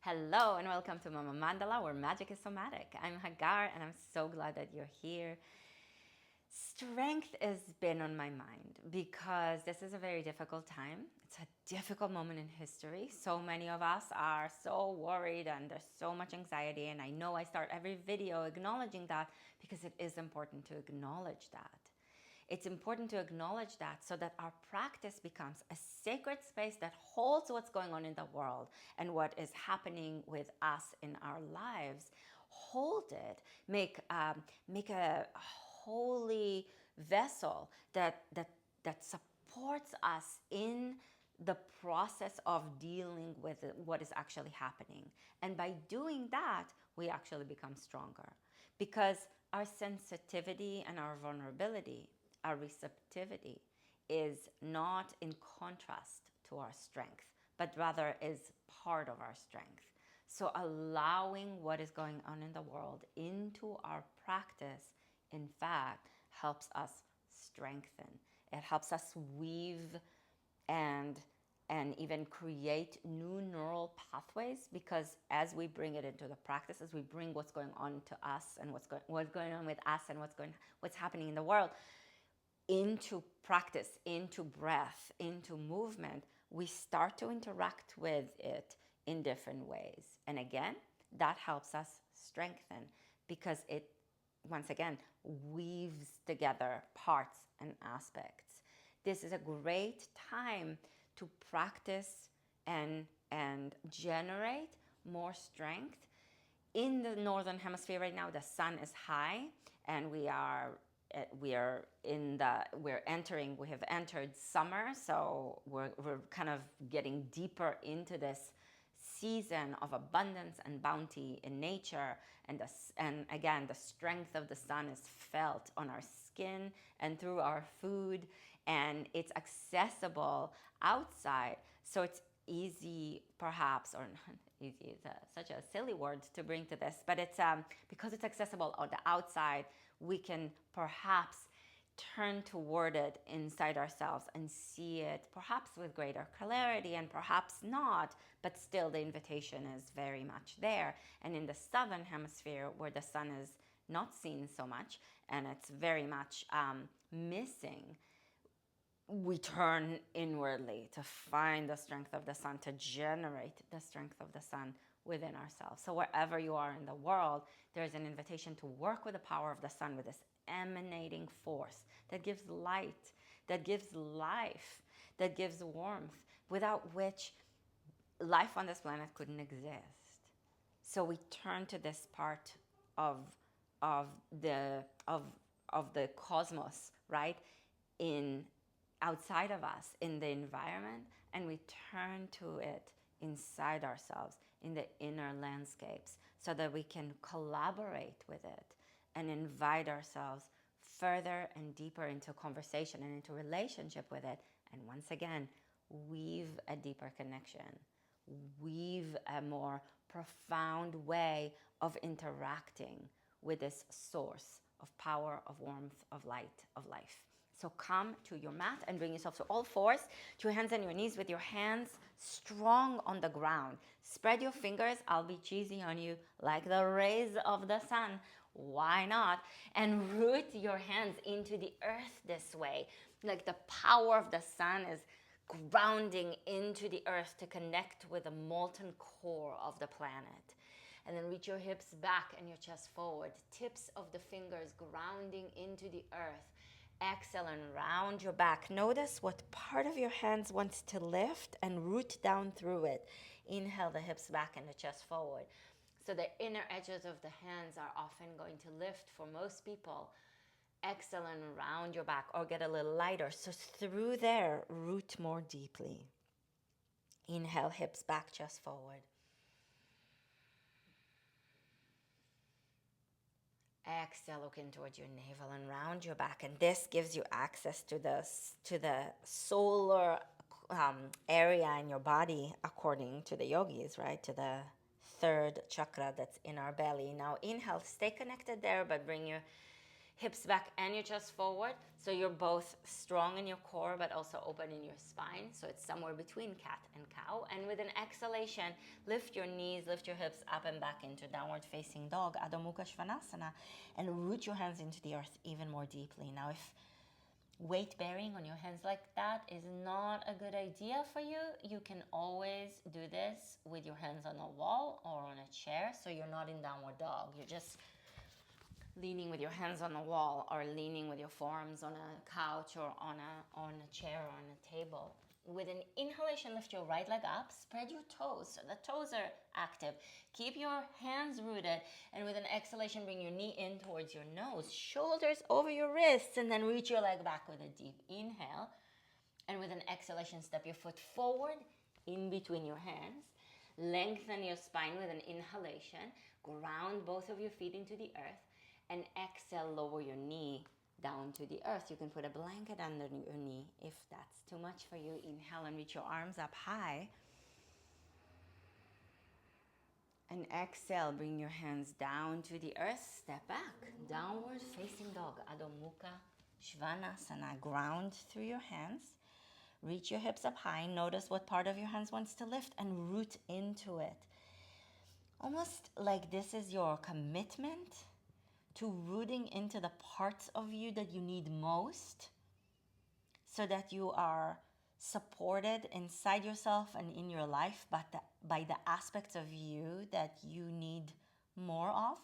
Hello and welcome to Mama Mandala, where magic is somatic. I'm Hagar and I'm so glad that you're here. Strength has been on my mind because this is a very difficult time. It's a difficult moment in history. So many of us are so worried and there's so much anxiety. And I know I start every video acknowledging that because it is important to acknowledge that. It's important to acknowledge that so that our practice becomes a sacred space that holds what's going on in the world and what is happening with us in our lives. Hold it. Make a holy vessel that supports us in the process of dealing with what is actually happening. And by doing that, we actually become stronger because our sensitivity and our vulnerability, our receptivity is not in contrast to our strength, but rather is part of our strength. So allowing what is going on in the world into our practice, in fact, helps us strengthen. It helps us weave and even create new neural pathways, because as we bring it into the practice, as we bring what's going on to us and what's going on with us and what's happening in the world into practice, into breath, into movement, we start to interact with it in different ways. And again, that helps us strengthen because it, once again, weaves together parts and aspects. This is a great time to practice and generate more strength. In the northern hemisphere right now, the sun is high, and we have entered summer, so we're kind of getting deeper into this season of abundance and bounty in nature, and again, the strength of the sun is felt on our skin and through our food, and it's accessible outside. So it's easy, perhaps, or not easy, it's such a silly word to bring to this, but it's because it's accessible on the outside, we can perhaps turn toward it inside ourselves and see it perhaps with greater clarity, and perhaps not, but still the invitation is very much there. And in the southern hemisphere, where the sun is not seen so much and it's very much missing, we turn inwardly to find the strength of the sun, to generate the strength of the sun within ourselves. So wherever you are in the world, there's an invitation to work with the power of the sun, with this emanating force that gives light, that gives life, that gives warmth, without which life on this planet couldn't exist. So we turn to this part of the cosmos, right? In outside of us, in the environment, and we turn to it inside ourselves, in the inner landscapes, so that we can collaborate with it and invite ourselves further and deeper into conversation and into relationship with it. And once again, weave a deeper connection, weave a more profound way of interacting with this source of power, of warmth, of light, of life. So come to your mat and bring yourself to all fours, to your hands and your knees, with your hands strong on the ground. Spread your fingers, I'll be cheesy on you, like the rays of the sun. Why not? And root your hands into the earth this way. Like the power of the sun is grounding into the earth to connect with the molten core of the planet. And then reach your hips back and your chest forward. Tips of the fingers grounding into the earth. Exhale and round your back. Notice what part of your hands wants to lift and root down through it. Inhale the hips back and the chest forward. So the inner edges of the hands are often going to lift for most people. Exhale and round your back, or get a little lighter. So through there, root more deeply. Inhale, hips back, chest forward. Exhale, look in towards your navel and round your back. And this gives you access to the solar area in your body, according to the yogis, right? To the third chakra that's in our belly. Now inhale, stay connected there, but bring your hips back and your chest forward. So you're both strong in your core, but also open in your spine. So it's somewhere between cat and cow. And with an exhalation, lift your knees, lift your hips up and back into downward facing dog, Adho Mukha Svanasana, and root your hands into the earth even more deeply. Now, if weight bearing on your hands like that is not a good idea for you, you can always do this with your hands on a wall or on a chair. So you're not in downward dog. You're just leaning with your hands on the wall, or leaning with your forearms on a couch or on a chair or on a table. With an inhalation, lift your right leg up, spread your toes so the toes are active. Keep your hands rooted, and with an exhalation, bring your knee in towards your nose, shoulders over your wrists, and then reach your leg back with a deep inhale. And with an exhalation, step your foot forward in between your hands. Lengthen your spine with an inhalation. Ground both of your feet into the earth. And exhale, lower your knee down to the earth. You can put a blanket under your knee if that's too much for you. Inhale and reach your arms up high. And exhale, bring your hands down to the earth. Step back, downward facing dog, Adho Mukha Svanasana. Ground through your hands. Reach your hips up high. Notice what part of your hands wants to lift and root into it. Almost like this is your commitment to rooting into the parts of you that you need most, so that you are supported inside yourself and in your life by the aspects of you that you need more of,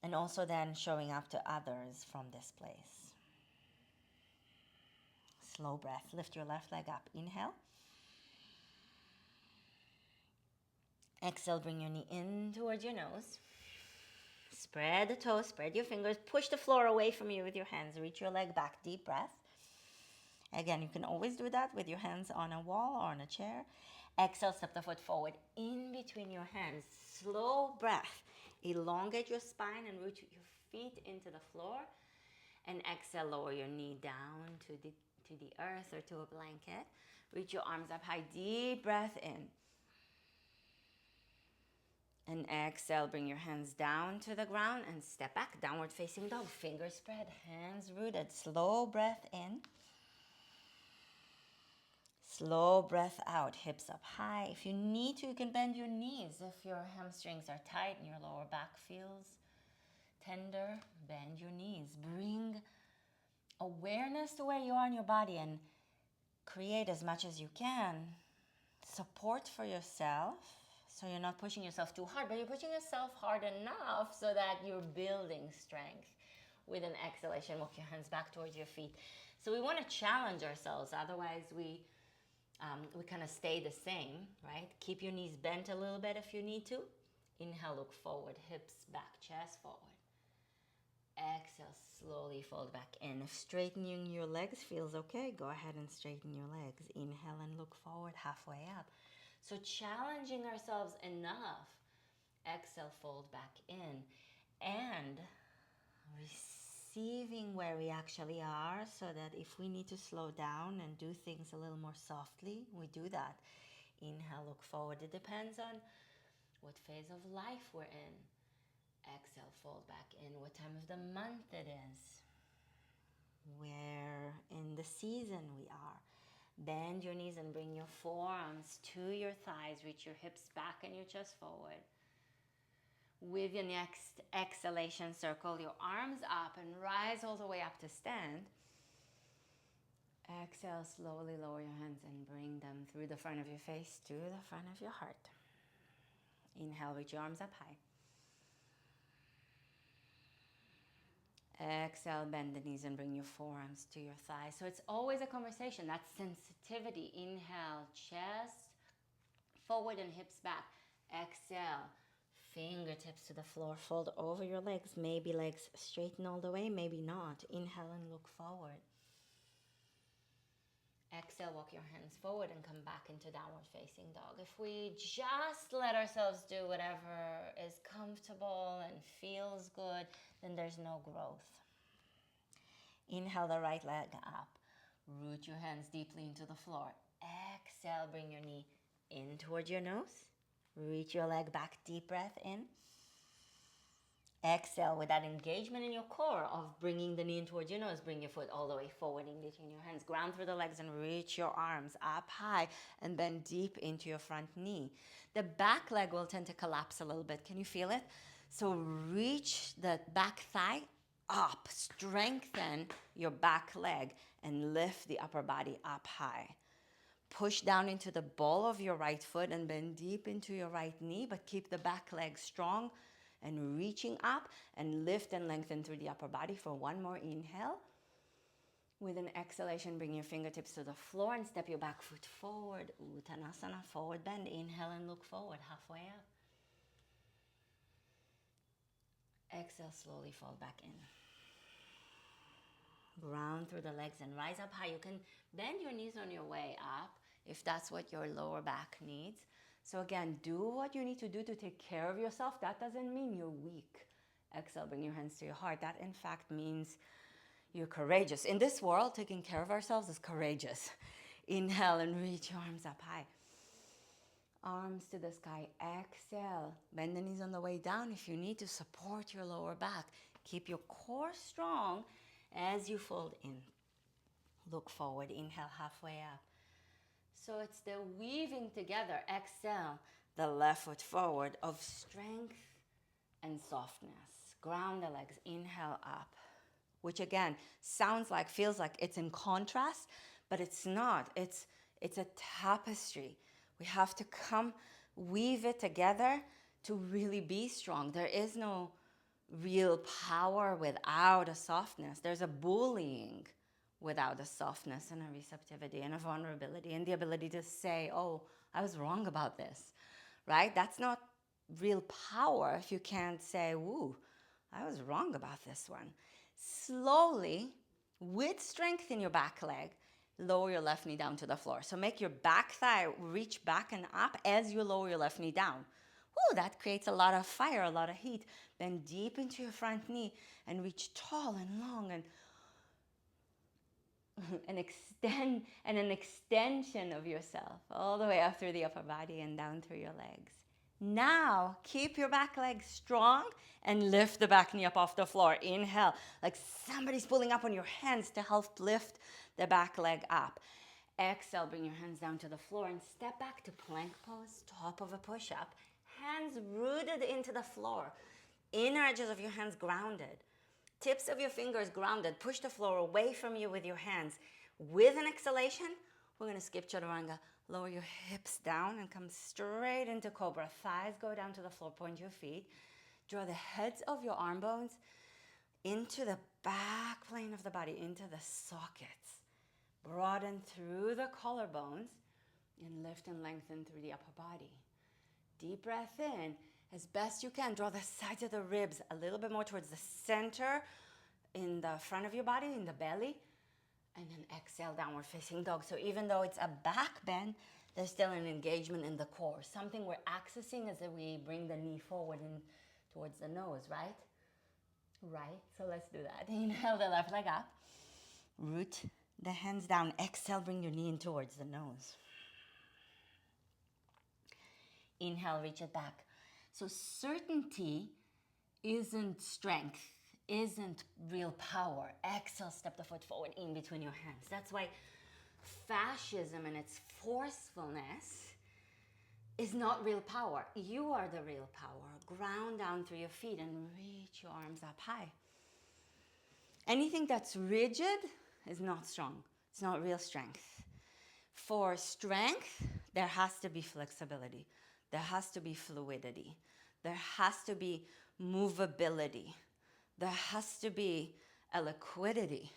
and also then showing up to others from this place. Slow breath. Lift your left leg up. Inhale. Exhale, bring your knee in towards your nose. Spread the toes, spread your fingers, push the floor away from you with your hands. Reach your leg back, deep breath. Again, you can always do that with your hands on a wall or on a chair. Exhale, step the foot forward in between your hands. Slow breath. Elongate your spine and root your feet into the floor. And exhale, lower your knee down to the earth or to a blanket. Reach your arms up high, deep breath in. And exhale, bring your hands down to the ground and step back, downward facing dog. Fingers spread, hands rooted. Slow breath in. Slow breath out, hips up high. If you need to, you can bend your knees. If your hamstrings are tight and your lower back feels tender, bend your knees. Bring awareness to where you are in your body and create as much as you can support for yourself. So you're not pushing yourself too hard, but you're pushing yourself hard enough so that you're building strength. With an exhalation, walk your hands back towards your feet. So we want to challenge ourselves. Otherwise, we kind of stay the same, right? Keep your knees bent a little bit if you need to. Inhale, look forward, hips back, chest forward. Exhale, slowly fold back in. If straightening your legs feels okay, go ahead and straighten your legs. Inhale and look forward, halfway up. So challenging ourselves enough. Exhale, fold back in. And receiving where we actually are, so that if we need to slow down and do things a little more softly, we do that. Inhale, look forward. It depends on what phase of life we're in. Exhale, fold back in. What time of the month it is. Where in the season we are. Bend your knees and bring your forearms to your thighs. Reach your hips back and your chest forward. With your next exhalation, circle your arms up and rise all the way up to stand. Exhale, slowly lower your hands and bring them through the front of your face to the front of your heart. Inhale, reach your arms up high. Exhale, bend the knees and bring your forearms to your thighs. So it's always a conversation. That's sensitivity. Inhale, chest forward and hips back. Exhale, fingertips to the floor. Fold over your legs. Maybe legs straighten all the way, maybe not. Inhale and look forward. Exhale, walk your hands forward and come back into downward facing dog. If we just let ourselves do whatever is comfortable and feels good, then there's no growth. Inhale the right leg up. Root your hands deeply into the floor. Exhale, bring your knee in towards your nose. Reach your leg back, deep breath in. Exhale with that engagement in your core of bringing the knee in towards your nose. Bring your foot all the way forward in between your hands. Ground through the legs and reach your arms up high and bend deep into your front knee. The back leg will tend to collapse a little bit. Can you feel it? So reach the back thigh up. Strengthen your back leg and lift the upper body up high. Push down into the ball of your right foot and bend deep into your right knee, but keep the back leg strong and reaching up, and lift and lengthen through the upper body for one more inhale. With an exhalation, bring your fingertips to the floor and step your back foot forward. Uttanasana, forward bend. Inhale and look forward, halfway up. Exhale, slowly fall back in. Ground through the legs and rise up high. You can bend your knees on your way up if that's what your lower back needs. So again, do what you need to do to take care of yourself. That doesn't mean you're weak. Exhale, bring your hands to your heart. That in fact means you're courageous. In this world, taking care of ourselves is courageous. Inhale and reach your arms up high. Arms to the sky. Exhale. Bend the knees on the way down if you need to support your lower back. Keep your core strong as you fold in. Look forward. Inhale, halfway up. So it's the weaving together, exhale, the left foot forward, of strength and softness. Ground the legs, inhale up, which again sounds like, feels like it's in contrast, but it's not. It's a tapestry. We have to weave it together to really be strong. There is no real power without a softness. There's a bullying without a softness and a receptivity and a vulnerability and the ability to say, oh, I was wrong about this, right? That's not real power if you can't say, ooh, I was wrong about this one. Slowly, with strength in your back leg, lower your left knee down to the floor. So make your back thigh reach back and up as you lower your left knee down. Ooh, that creates a lot of fire, a lot of heat. Bend deep into your front knee and reach tall and long and extend, and an extension of yourself all the way up through the upper body and down through your legs. Now, keep your back leg strong and lift the back knee up off the floor. Inhale, like somebody's pulling up on your hands to help lift the back leg up. Exhale, bring your hands down to the floor and step back to plank pose, top of a push-up. Hands rooted into the floor. Inner edges of your hands grounded. Tips of your fingers grounded. Push the floor away from you with your hands. With an exhalation, we're going to skip chaturanga. Lower your hips down and come straight into cobra. Thighs go down to the floor. Point your feet. Draw the heads of your arm bones into the back plane of the body, into the sockets. Broaden through the collarbones and lift and lengthen through the upper body. Deep breath in. As best you can, draw the sides of the ribs a little bit more towards the center in the front of your body, in the belly. And then exhale, downward facing dog. So even though it's a back bend, there's still an engagement in the core. Something we're accessing as we bring the knee forward and towards the nose, right? Right, so let's do that. Inhale the left leg up. Root the hands down. Exhale, bring your knee in towards the nose. Inhale, reach it back. So certainty isn't strength, isn't real power. Exhale, step the foot forward in between your hands. That's why fascism and its forcefulness is not real power. You are the real power. Ground down through your feet and reach your arms up high. Anything that's rigid is not strong. It's not real strength. For strength, there has to be flexibility. There has to be fluidity. There has to be movability. There has to be a liquidity,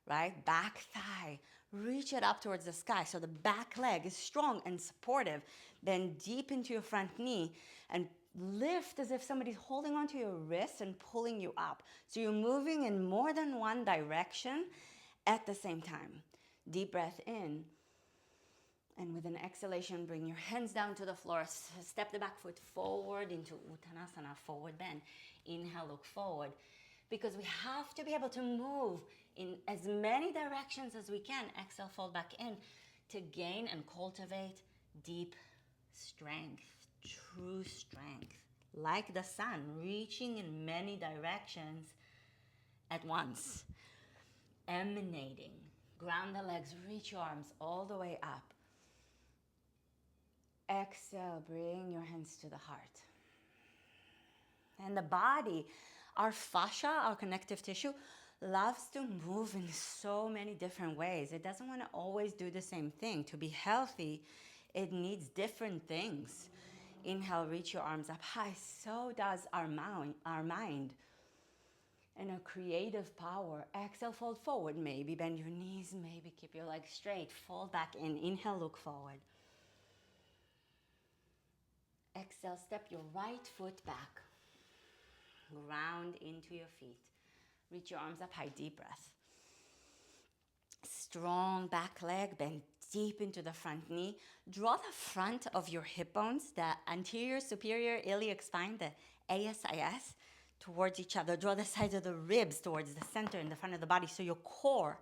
right? Back thigh, reach it up towards the sky. So the back leg is strong and supportive. Bend deep into your front knee and lift as if somebody's holding onto your wrist and pulling you up. So you're moving in more than one direction at the same time. Deep breath in. And with an exhalation, bring your hands down to the floor. Step the back foot forward into Uttanasana, forward bend. Inhale, look forward. Because we have to be able to move in as many directions as we can. Exhale, fold back in to gain and cultivate deep strength, true strength. like the sun, reaching in many directions at once, emanating. Ground the legs, reach your arms all the way up. Exhale, bring your hands to the heart. And the body, our fascia, our connective tissue, loves to move in so many different ways. It doesn't want to always do the same thing. To be healthy, it needs different things. Inhale, reach your arms up high. So does our mind. And a creative power. Exhale, fold forward. Maybe bend your knees. Maybe keep your legs straight. Fold back in. Inhale, look forward. Exhale, step your right foot back. Ground into your feet. Reach your arms up high. Deep breath. Strong back leg. Bend deep into the front knee. Draw the front of your hip bones, the anterior superior iliac spine, the ASIS, towards each other. Draw the sides of the ribs towards the center in the front of the body so your core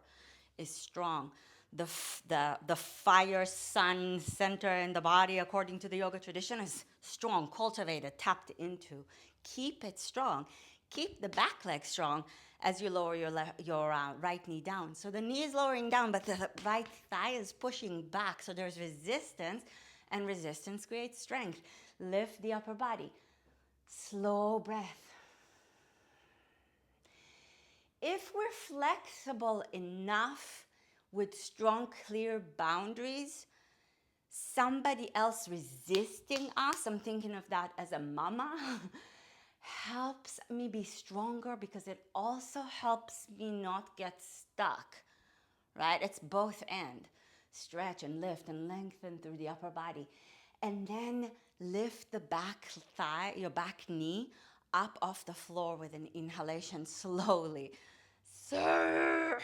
is strong. The fire, sun center in the body, according to the yoga tradition, is strong, cultivated, tapped into. Keep it strong. Keep the back leg strong as you lower your right knee down. So the knee is lowering down, but the right thigh is pushing back. So there's resistance, and resistance creates strength. Lift the upper body. Slow breath. If we're flexible enough with strong, clear boundaries, somebody else resisting us, I'm thinking of that as a mama, helps me be stronger because it also helps me not get stuck, right? It's both and. Stretch and lift and lengthen through the upper body. And then lift the back thigh, your back knee, up off the floor with an inhalation slowly. Sir,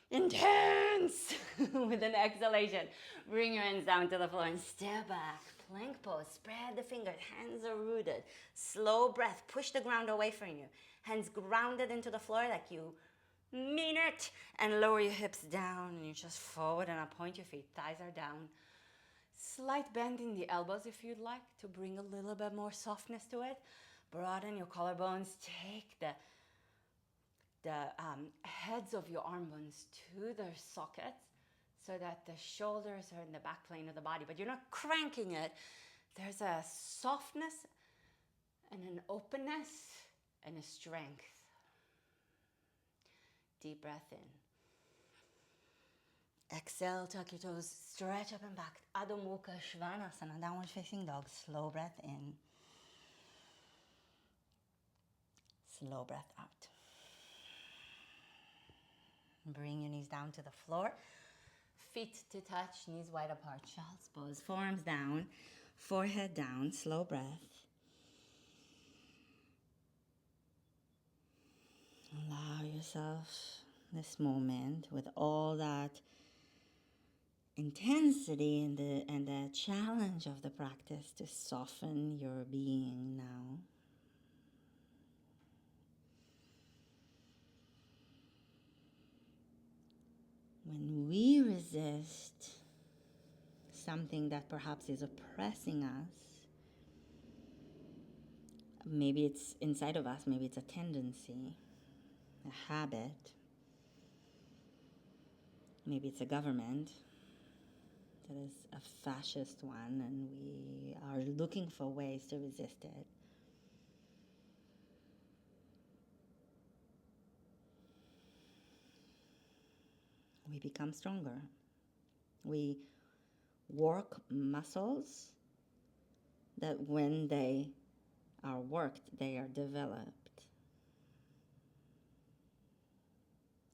intense with an exhalation. Bring your hands down to the floor and step back. Plank pose. Spread the fingers. Hands are rooted. Slow breath. Push the ground away from you. Hands grounded into the floor like you mean it. And lower your hips down. And you just forward and up. Point your feet. Thighs are down. Slight bend in the elbows if you'd like to bring a little bit more softness to it. Broaden your collarbones. Take the heads of your arm bones to their sockets so that the shoulders are in the back plane of the body, but you're not cranking it. There's a softness and an openness and a strength. Deep breath in. Exhale, tuck your toes, stretch up and back. Adho Mukha Svanasana, downward facing dog. Slow breath in. Slow breath out. Bring your knees down to the floor. Feet to touch, knees wide apart. Child's pose. Forearms down, forehead down. Slow breath. Allow yourself this moment with all that intensity and the challenge of the practice to soften your being now. When we resist something that perhaps is oppressing us, maybe it's inside of us, maybe it's a tendency, a habit, maybe it's a government that is a fascist one, and we are looking for ways to resist it. We become stronger. We work muscles that when they are worked, they are developed.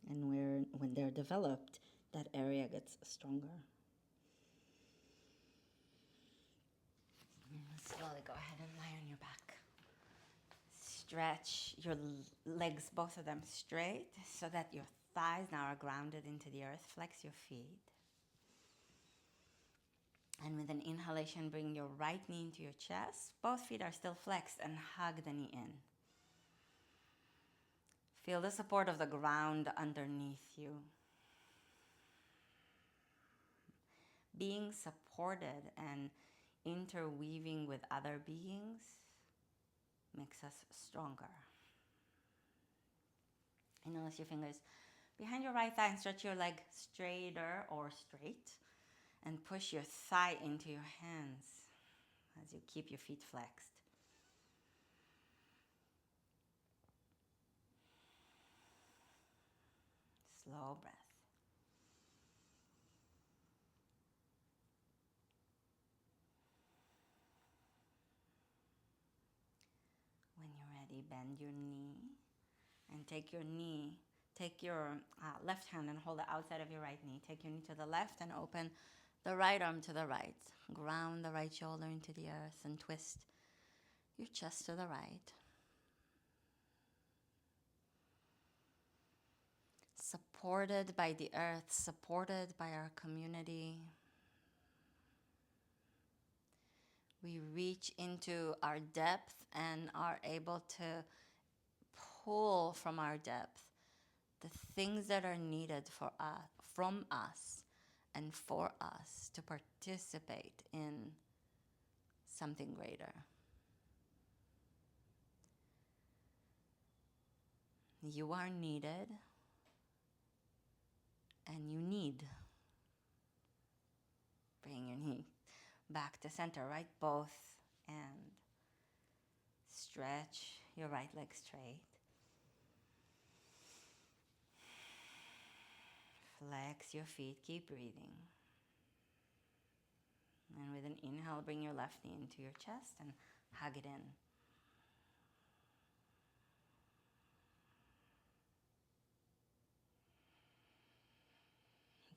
And when they're developed, that area gets stronger. Slowly go ahead and lie on your back. Stretch your legs, both of them straight, so that your thighs now are grounded into the earth. Flex your feet. And with an inhalation, bring your right knee into your chest. Both feet are still flexed and hug the knee in. Feel the support of the ground underneath you. Being supported and interweaving with other beings makes us stronger. And notice your fingers behind your right thigh and stretch your leg straighter or straight. And push your thigh into your hands as you keep your feet flexed. Slow breath. When you're ready, bend your knee and take your left hand and hold the outside of your right knee. Take your knee to the left and open the right arm to the right. Ground the right shoulder into the earth and twist your chest to the right. Supported by the earth, supported by our community. We reach into our depth and are able to pull from our depth the things that are needed for us, from us and for us to participate in something greater. You are needed and you need. Bring your knee back to center, right? Both, and stretch your right leg straight. Flex your feet, keep breathing. And with an inhale, bring your left knee into your chest and hug it in.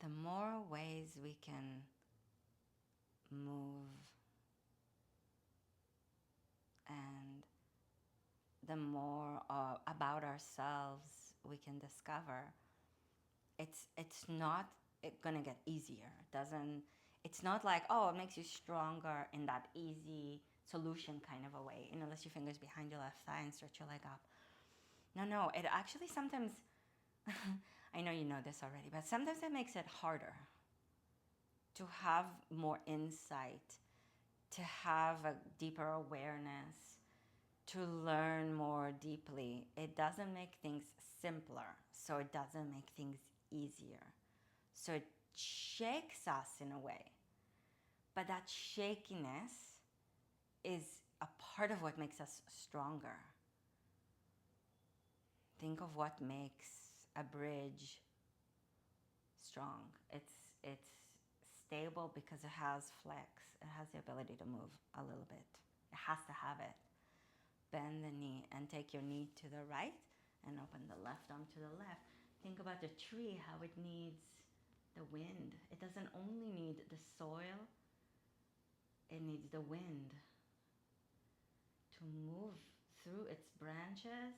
The more ways we can move and the more about ourselves we can discover, it's not gonna get easier. It's not like, oh, it makes you stronger in that easy solution kind of a way. Unless your fingers behind your left thigh and stretch your leg up. No, it actually sometimes, I know you know this already, but sometimes it makes it harder to have more insight, to have a deeper awareness, to learn more deeply. It doesn't make things simpler, so it doesn't make things easier. So it shakes us in a way. But that shakiness is a part of what makes us stronger. Think of what makes a bridge strong. It's stable because it has flex. It has the ability to move a little bit. It has to have it. Bend the knee and take your knee to the right and open the left arm to the left. Think about the tree, how it needs the wind. It doesn't only need the soil, it needs the wind to move through its branches,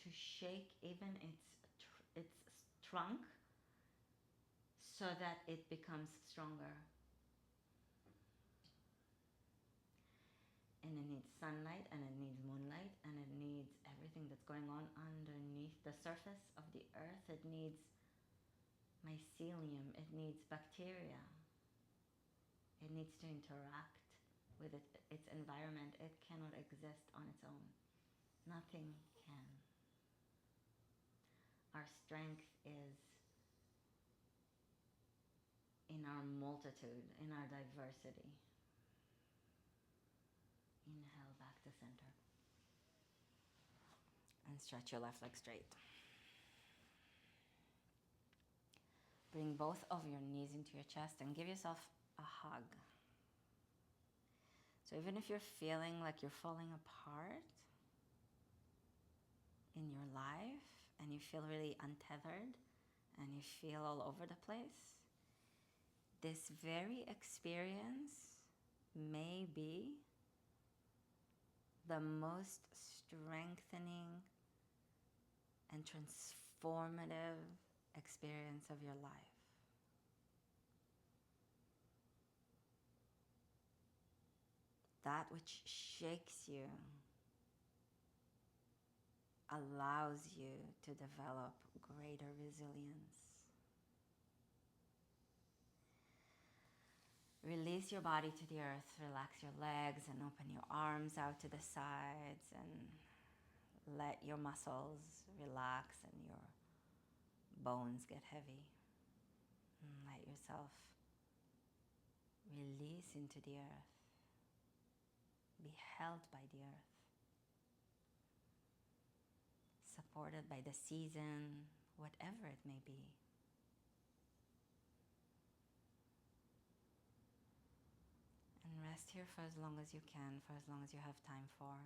to shake even its trunk so that it becomes stronger. And it needs sunlight, and it needs moonlight, and it needs everything that's going on underneath the surface of the earth. It needs mycelium, it needs bacteria. It needs to interact with its environment. It cannot exist on its own. Nothing can. Our strength is in our multitude, in our diversity. Inhale back to center. And stretch your left leg straight. Bring both of your knees into your chest and give yourself a hug. So even if you're feeling like you're falling apart in your life and you feel really untethered and you feel all over the place, this very experience may be the most strengthening and transformative experience of your life. That which shakes you allows you to develop greater resilience. Release your body to the earth, relax your legs and open your arms out to the sides, and let your muscles relax and your bones get heavy. And let yourself release into the earth, be held by the earth, supported by the season, whatever it may be. And rest here for as long as you can, for as long as you have time for.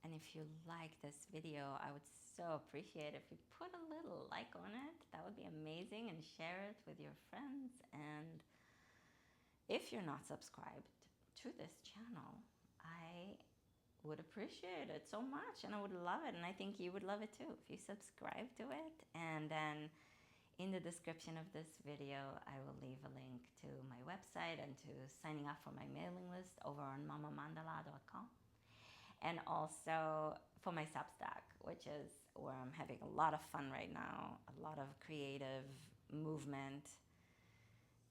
And if you like this video, I would so appreciate if you put a little like on it. That would be amazing, and share it with your friends. And if you're not subscribed to this channel, I would appreciate it so much, and I would love it, and I think you would love it too if you subscribe to it. And then in the description of this video, I will leave a link to my website and to signing up for my mailing list over on mamamandala.com. And also for my Substack, which is where I'm having a lot of fun right now, a lot of creative movement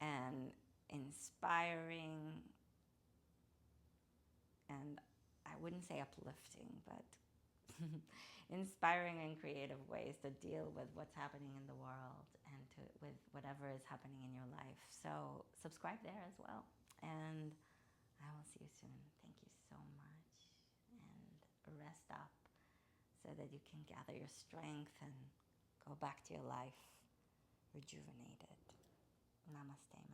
and inspiring, and I wouldn't say uplifting, but inspiring and creative ways to deal with what's happening in the world and with whatever is happening in your life. So subscribe there as well. And I will see you soon. Thank you so much. And rest up so that you can gather your strength and go back to your life rejuvenated. Namaste.